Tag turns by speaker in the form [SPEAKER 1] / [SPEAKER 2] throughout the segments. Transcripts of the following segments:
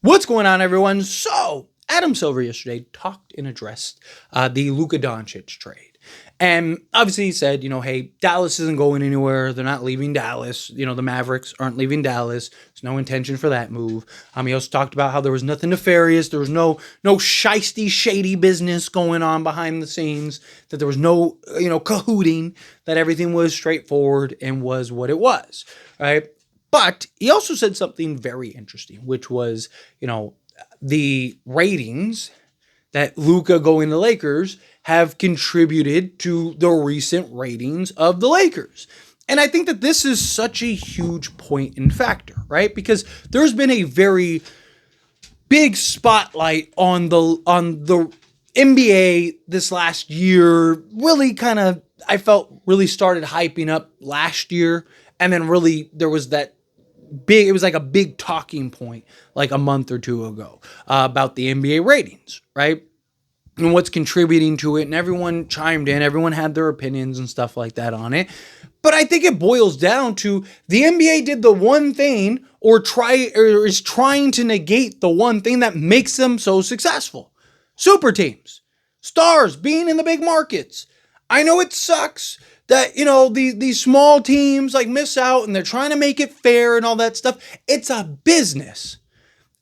[SPEAKER 1] What's going on, everyone? So, Adam Silver yesterday talked and addressed the Luka Doncic trade. And obviously he said, hey, Dallas isn't going anywhere. They're not leaving Dallas. The Mavericks aren't leaving Dallas. There's no intention for that move. He also talked about how there was nothing nefarious. There was no shisty, shady business going on behind the scenes. That there was no, cahooting. That everything was straightforward and was what it was, right? But he also said something very interesting, which was, the ratings that Luka going to Lakers have contributed to the recent ratings of the Lakers. And I think that this is such a huge point and factor, right? Because there's been a very big spotlight on the NBA this last year. Really kind of, I felt really started hyping up last year. And then really there was that it was like a big talking point like a month or two ago about the NBA ratings, right? And what's contributing to it. And everyone chimed in. Everyone had their opinions and stuff like that on it. But I think it boils down to the NBA did the one thing or is trying to negate the one thing that makes them so successful. Super teams. Stars being in the big markets. I know it sucks that, these small teams like miss out and they're trying to make it fair and all that stuff. It's a business.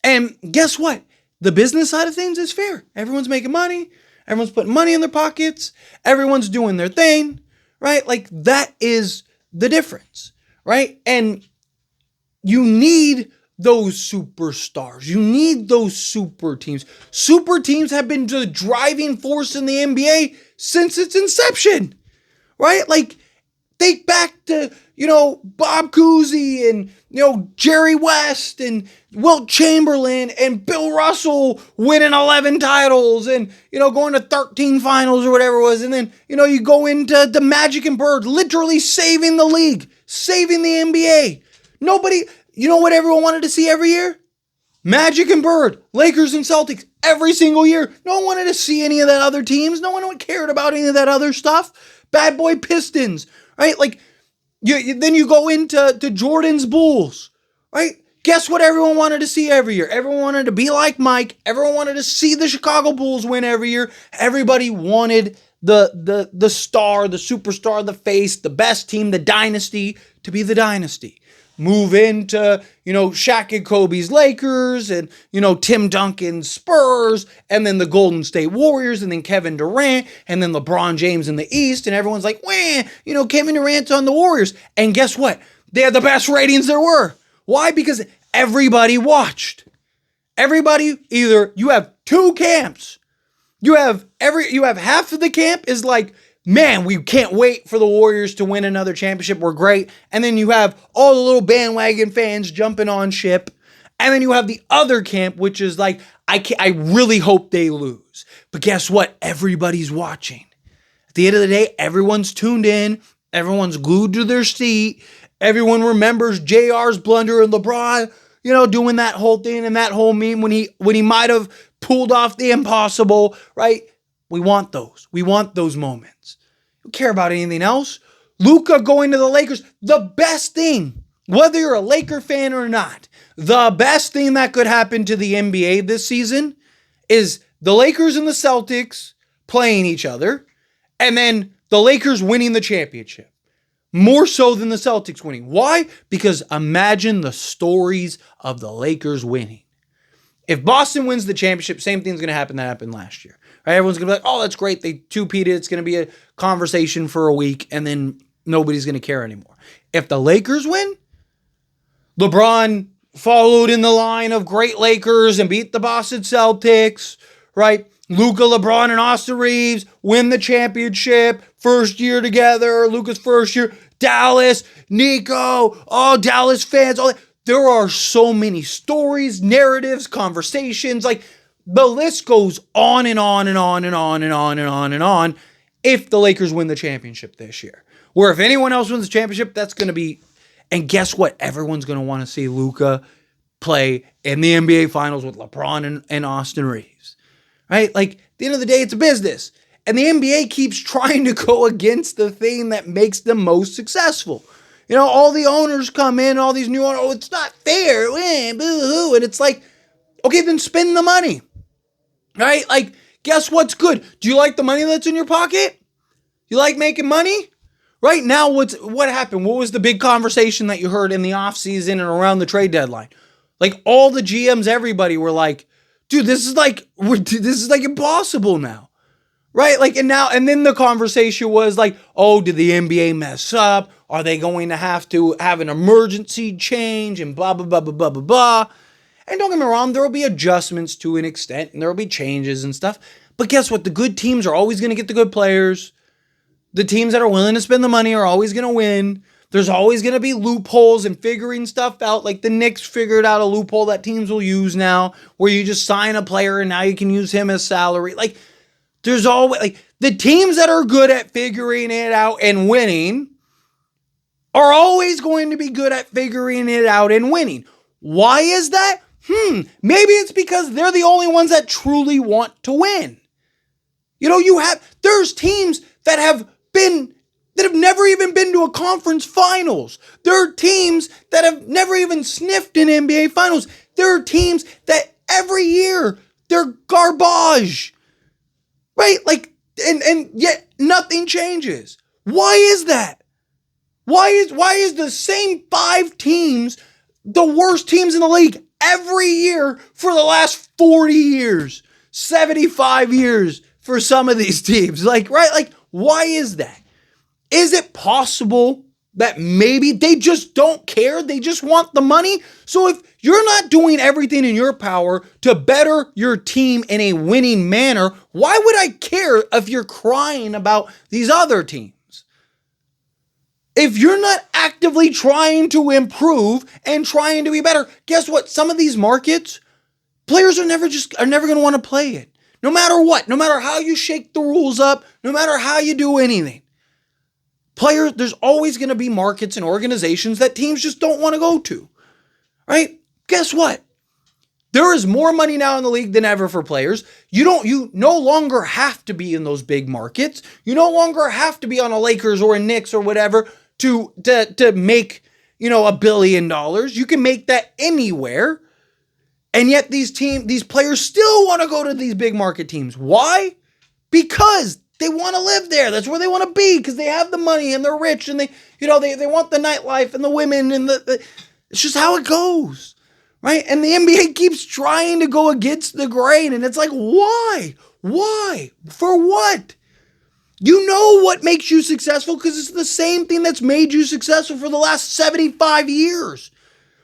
[SPEAKER 1] And guess what? The business side of things is fair. Everyone's making money. Everyone's putting money in their pockets. Everyone's doing their thing, right? Like that is the difference, right? And you need those superstars. You need those super teams. Super teams have been the driving force in the NBA since its inception. Right? Like, think back to, Bob Cousy and, Jerry West and Wilt Chamberlain and Bill Russell winning 11 titles and, going to 13 finals or whatever it was. And then, you go into the Magic and Bird literally saving the league, saving the NBA. Nobody, what everyone wanted to see every year? Magic and Bird, Lakers and Celtics, every single year. No one wanted to see any of that other teams. No one cared about any of that other stuff. Bad boy Pistons, right? Like, then you go into Jordan's Bulls, right? Guess what everyone wanted to see every year? Everyone wanted to be like Mike. Everyone wanted to see the Chicago Bulls win every year. Everybody wanted the star, the superstar, the face, the best team, the dynasty to be the dynasty. Move into, Shaq and Kobe's Lakers and, Tim Duncan's Spurs and then the Golden State Warriors and then Kevin Durant and then LeBron James in the East. And everyone's like, Kevin Durant's on the Warriors. And guess what? They had the best ratings there were. Why? Because everybody watched. Everybody, either you have two camps. You have half of the camp is like, man, we can't wait for the Warriors to win another championship. We're great. And then you have all the little bandwagon fans jumping on ship. And then you have the other camp, which is like, I really hope they lose. But guess what? Everybody's watching. At the end of the day, everyone's tuned in. Everyone's glued to their seat. Everyone remembers JR's blunder and LeBron, doing that whole thing and that whole meme when he might have pulled off the impossible, right? We want those. We want those moments. Don't care about anything else. Luka going to the Lakers, the best thing, whether you're a Laker fan or not, the best thing that could happen to the NBA this season is the Lakers and the Celtics playing each other, and then the Lakers winning the championship. More so than the Celtics winning. Why? Because imagine the stories of the Lakers winning. If Boston wins the championship, same thing's going to happen that happened last year. Right? Everyone's going to be like, oh, that's great. They two-peated. It's going to be a conversation for a week, and then nobody's going to care anymore. If the Lakers win, LeBron followed in the line of great Lakers and beat the Boston Celtics, right? Luka, LeBron, and Austin Reeves win the championship. First year together. Luka's first year. Dallas, Nico, all Dallas fans, all that. There are so many stories, narratives, conversations. Like the list goes on and on and on and on and on and on and on if the Lakers win the championship this year. Where if anyone else wins the championship, that's going to be... And guess what? Everyone's going to want to see Luka play in the NBA Finals with LeBron and Austin Reeves. Right? Like, at the end of the day, it's a business. And the NBA keeps trying to go against the thing that makes them most successful. All the owners come in, all these new owners, oh, it's not fair, boo-hoo. And it's like, Okay, then spend the money. Right? Like, guess what's good? Do you like the money that's in your pocket? You like making money? Right now, what happened? What was the big conversation that you heard in the offseason and around the trade deadline? Like, all the GMs, everybody were like, dude, this is like impossible now. Right? Like, and then the conversation was like, oh, did the NBA mess up? Are they going to have an emergency change and blah, blah, blah, blah, blah, blah, blah. And don't get me wrong, there will be adjustments to an extent and there will be changes and stuff. But guess what? The good teams are always going to get the good players. The teams that are willing to spend the money are always going to win. There's always going to be loopholes and figuring stuff out. Like the Knicks figured out a loophole that teams will use now where you just sign a player and now you can use him as salary. Like, there's always, like, the teams that are good at figuring it out and winning are always going to be good at figuring it out and winning. Why is that? Maybe it's because they're the only ones that truly want to win. You know, there's teams that have never even been to a conference finals. There are teams that have never even sniffed an NBA finals. There are teams that every year they're garbage. Right? Like, and yet nothing changes. Why is that? Why is the same 5 teams the worst teams in the league every year for the last 40 years, 75 years for some of these teams? Like, right? Like, why is that? Is it possible that maybe they just don't care? They just want the money? So if you're not doing everything in your power to better your team in a winning manner, why would I care if you're crying about these other teams? If you're not actively trying to improve and trying to be better, guess what? Some of these markets, players are never going to want to play it. No matter what, no matter how you shake the rules up, no matter how you do anything. There's always going to be markets and organizations that teams just don't want to go to. Right? Guess what? There is more money now in the league than ever for players. You no longer have to be in those big markets. You no longer have to be on a Lakers or a Knicks or whatever to make, $1 billion. You can make that anywhere. And yet these players still want to go to these big market teams. Why? Because they want to live there. That's where they want to be because they have the money and they're rich and they want the nightlife and the women and it's just how it goes, right? And the NBA keeps trying to go against the grain and it's like, why? Why? For what? You know what makes you successful because it's the same thing that's made you successful for the last 75 years.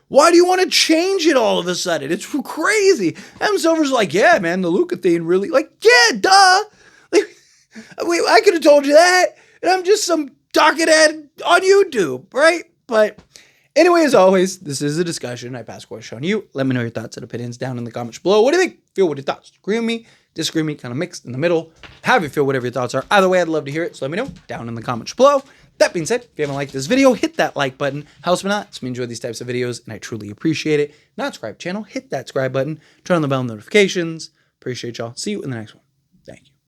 [SPEAKER 1] Why do you want to change it all of a sudden? It's crazy. Adam Silver's like, yeah, man, the Luka thing really, like, yeah, duh. Like, I could have told you that, and I'm just some talking head on YouTube, right? But anyway, as always, this is a discussion. I pass question on you. Let me know your thoughts and opinions down in the comments below. What do you think? Feel what your thoughts? Agree with me? Disagree with me? Kind of mixed in the middle. Have you feel whatever your thoughts are. Either way, I'd love to hear it, so let me know down in the comments below. That being said, if you haven't liked this video, hit that like button. Helps me not. It's me enjoy these types of videos, and I truly appreciate it. Not subscribe channel, hit that subscribe button. Turn on the bell notifications. Appreciate y'all. See you in the next one.